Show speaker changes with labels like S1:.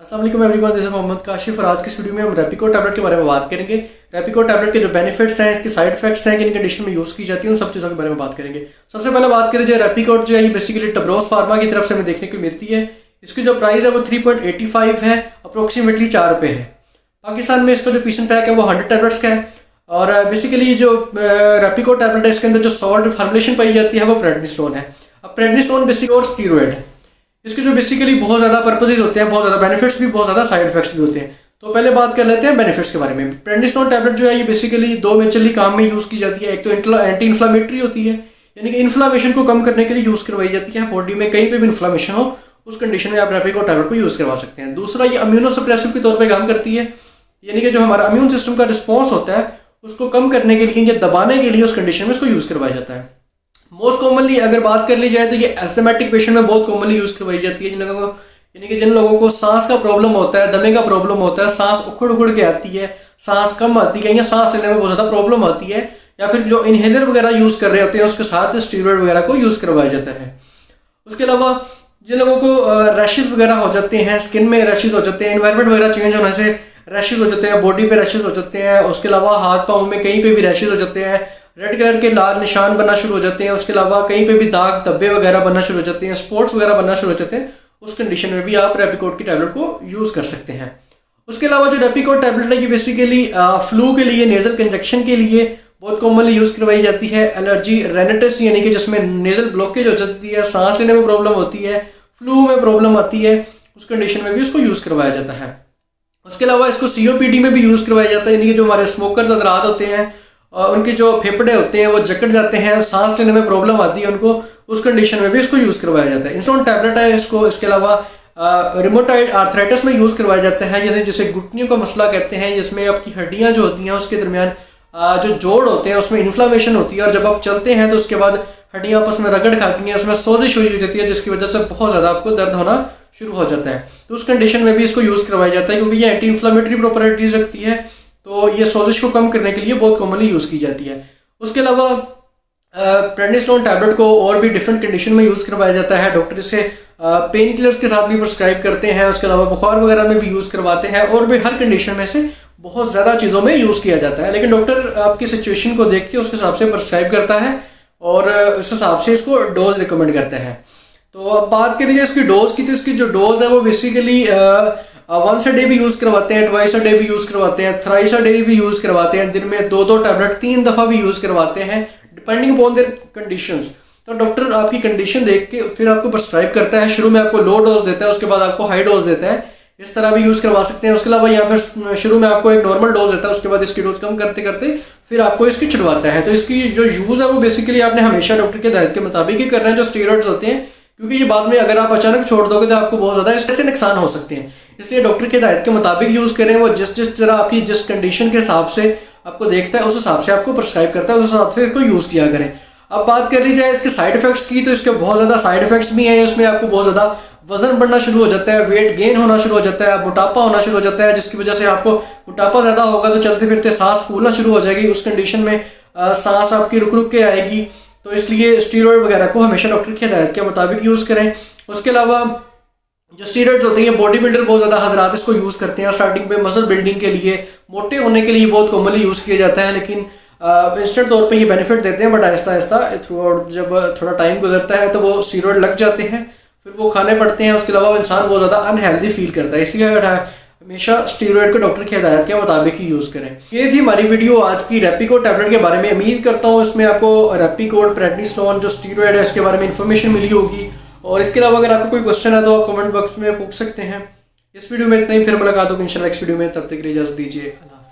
S1: अस्सलाम वालेकुम everyone, this is Mohammad Kashif और आज की इस वीडियो में हम रेपिको टैबलेट के बारे में बात करेंगे। रेपिको टैबलेट के जो बेनिफिट्स हैं, इसके साइड इफेक्ट्स हैं, किन कंडीशन में यूज़ की जाती है, उन सब चीज़ों के बारे में बात करेंगे। सबसे पहले बात करें जो रेपिको जो है ये बेसिकली टब्रोस फार्मा की तरफ से हमें देखने को मिलती है। इसकी जो प्राइस है वो 3.85 है, अप्रोक्सीमेटली 4 रुपये है। पाकिस्तान में इसका जो पीसन पैक है वो 100 टैबलेट्स का है और बेसिकली जो रेपिको टैबलेट है इसके अंदर जो सॉल्ट फार्मुलेशन पाई जाती है वो प्रेडनिसोलोन है। अब प्रेडनिसोलोन बेसिकली और स्टीरॉयड है। इसके जो बेसिकली बहुत ज़्यादा पर्पसेस होते हैं, बहुत ज़्यादा बेनिफिट्स भी, बहुत ज़्यादा साइड इफेक्ट्स भी होते हैं। तो पहले बात कर लेते हैं बेनिफिट्स के बारे में। प्रेडनिसोलोन टैबलेट जो है ये बेसिकली दो मेजरली काम में यूज़ की जाती है। एक तो एंटी इन्फ्लामेटरी होती है, यानी कि इन्फ्लामेशन को कम करने के लिए यूज़ करवाई जाती है। बॉडी में कहीं पे भी इन्फ्लामेशन हो उस कंडीशन में आप रेपिको टैबलेट को यूज़ करवा सकते हैं। दूसरा, ये इम्यूनोसप्रेसिव के तौर पर काम करती है, यानी कि जो हमारा इम्यून सिस्टम का रिस्पॉन्स होता है उसको कम करने के लिए या दबाने के लिए उस कंडीशन में इसको यूज़ करवाया जाता है। मोस्ट कॉमनली अगर बात कर ली जाए तो ये एस्थमेटिक पेशेंट में बहुत कॉमनली यूज़ करवाई जाती है, जिन लोगों को सांस का प्रॉब्लम होता है, दमे का प्रॉब्लम होता है, सांस उखड़ के आती है, सांस कम आती है या सांस लेने में बहुत ज़्यादा प्रॉब्लम आती है, या फिर जो इनहेलर वगैरह यूज़ कर रहे होते हैं उसके साथ स्टीरॉयड वगैरह को यूज़ करवाया जाता है। उसके अलावा जिन लोगों को रैशेज़ वगैरह हो जाते हैं, स्किन में रैशेज़ हो जाते हैं, एनवायरनमेंट वगैरह चेंज होने से रैशेज़ हो जाते हैं, बॉडी पे रैशेज़ हो जाते हैं, उसके अलावा हाथ पाँव में कहीं पे भी रैशेज़ हो जाते हैं, रेड कलर के लाल निशान बनना शुरू हो जाते हैं, उसके अलावा कहीं पे भी दाग धब्बे वगैरह बनना शुरू हो जाते हैं, स्पॉट्स वगैरह बनना शुरू हो जाते हैं, उस कंडीशन में भी आप रेपिकोट की टैबलेट को यूज़ कर सकते हैं। उसके अलावा जो रेपिकोट टैबलेट है ये बेसिकली फ्लू के लिए, नेजल कंजक्शन के लिए बहुत कॉमनली यूज़ करवाई जाती है। एलर्जी रेनिटिस यानी कि जिसमें नेजल ब्लॉकेज हो जाती है, सांस लेने में प्रॉब्लम होती है, फ्लू में प्रॉब्लम आती है, उस कंडीशन में भी इसको यूज़ करवाया जाता है। उसके अलावा इसको COPD में भी यूज़ करवाया जाता है, यानी कि जो हमारे स्मोकर्स हजरात होते हैं उनके जो फेफड़े होते हैं वो जकड़ जाते हैं, सांस लेने में प्रॉब्लम आती है उनको, उस कंडीशन में भी इसको यूज़ करवाया जाता है। इंसोन टैबलेट है इसको। इसके अलावा रिमोटाइड आर्थराइटिस में यूज़ करवाया जाता है, जैसे जिसे घुटनियों का मसला कहते हैं, जिसमें आपकी हड्डियाँ जो होती हैं उसके दरमियान जो जोड़ होते हैं उसमें इन्फ्लामेशन होती है और जब आप चलते हैं तो उसके बाद हड्डियाँ आपस में रगड़ खाती हैं, उसमें सोजिश हुई जाती है, जिसकी वजह से बहुत ज़्यादा आपको दर्द होना शुरू हो जाता है। तो उस कंडीशन में भी इसको यूज़ करवाया जाता है, क्योंकि ये एंटी इन्फ्लामेटरी प्रॉपर्टीज रखती है, तो ये सोजिश को कम करने के लिए बहुत कॉमनली यूज़ की जाती है। उसके अलावा प्रेडनिसोलोन टैबलेट को और भी डिफरेंट कंडीशन में यूज़ करवाया जाता है। डॉक्टर इसे पेन किलर्स के साथ भी प्रिस्क्राइब करते हैं, उसके अलावा बुखार वगैरह में भी यूज़ करवाते हैं, और भी हर कंडीशन में से बहुत ज़्यादा चीज़ों में यूज़ किया जाता है। लेकिन डॉक्टर आपकी सिचुएशन को देख के उसके हिसाब से प्रिस्क्राइब करता है और उस हिसाब से इसको डोज रिकमेंड करता है। तो अब बात करिए इसकी डोज की, तो इसकी जो डोज है वो बेसिकली वंस अ डे भी यूज़ करवाते हैं, ट्वाइस अ डे भी यूज़ करवाते हैं, थ्राइस अ डे भी यूज़ करवाते हैं, दिन में 2-2 टैबलेट 3 दफ़ा भी यूज़ करवाते हैं, डिपेंडिंग अपॉन देयर कंडीशंस। तो डॉक्टर आपकी कंडीशन देख के फिर आपको प्रिस्क्राइब करता है। शुरू में आपको लो डोज देता है, उसके बाद आपको हाई डोज देता है, इस तरह भी यूज़ करवा सकते हैं। उसके अलावा यहाँ पर शुरू में आपको एक नॉर्मल डोज देता है, उसके बाद इसकी डोज कम करते करते फिर आपको इसकी छुड़वाता है। तो इसकी जो यूज़ है वो बेसिकली आपने हमेशा डॉक्टर के हिदायत के मुताबिक ही करना है, जो स्टीरॉइड्स होते हैं, क्योंकि ये बाद में अगर आप अचानक छोड़ दोगे तो आपको बहुत ज़्यादा इससे नुकसान हो सकते हैं। इसलिए डॉक्टर के हिदायत के मुताबिक यूज़ करें। वो जिस तरह आपकी जिस कंडीशन के हिसाब से आपको देखता है उस हिसाब से आपको प्रिस्क्राइब करता है, उस हिसाब से इसको यूज़ किया करें। अब बात कर ली जाए इसके साइड इफेक्ट्स की, तो इसके बहुत ज़्यादा साइड इफेक्ट्स भी हैं। इसमें आपको बहुत ज़्यादा वजन बढ़ना शुरू हो जाता है, वेट गेन होना शुरू हो जाता है, मोटापा होना शुरू हो जाता है, जिसकी वजह से आपको मोटापा ज़्यादा होगा तो चलते फिरते सांस फूलना शुरू हो जाएगी। उस कंडीशन में सांस आपकी रुक के आएगी। तो इसलिए स्टीरॉयड वगैरह को हमेशा डॉक्टर की हिदायत के मुताबिक यूज़ करें। उसके अलावा जो स्टीरॉइड्स होते हैं, बॉडी बिल्डर बहुत ज़्यादा हजरात इसको यूज़ करते हैं स्टार्टिंग पे मसल बिल्डिंग के लिए, मोटे होने के लिए बहुत कॉमनली यूज़ किया जाता है, लेकिन इंस्टेंट तौर पे ये बेनिफिट देते हैं, but Aahista Aahista through out जब थोड़ा टाइम गुजरता है तो वो स्टीरॉइड लग जाते हैं, फिर वो खाने पड़ते हैं। उसके अलावा इंसान बहुत ज़्यादा अनहेल्दी फील करता है, इसलिए हमेशा स्टीरॉइड को डॉक्टर की हिदायत के मुताबिक ही यूज़ करें। ये थी हमारी वीडियो आज की रेपिको टैबलेट के बारे में। उम्मीद करता हूँ इसमें आपको रेपिकोट, प्रेडनिसोलोन जो स्टीरॉइड है इसके बारे में इन्फॉर्मेशन मिली होगी। और इसके अलावा अगर आपको कोई क्वेश्चन है तो आप कमेंट बॉक्स में पूछ सकते हैं। इस वीडियो में इतना ही, फिर मुलाकात होगी इंशाल्लाह नेक्स्ट वीडियो में। तब तक के लिए इजाज़त दीजिए। अल्लाह।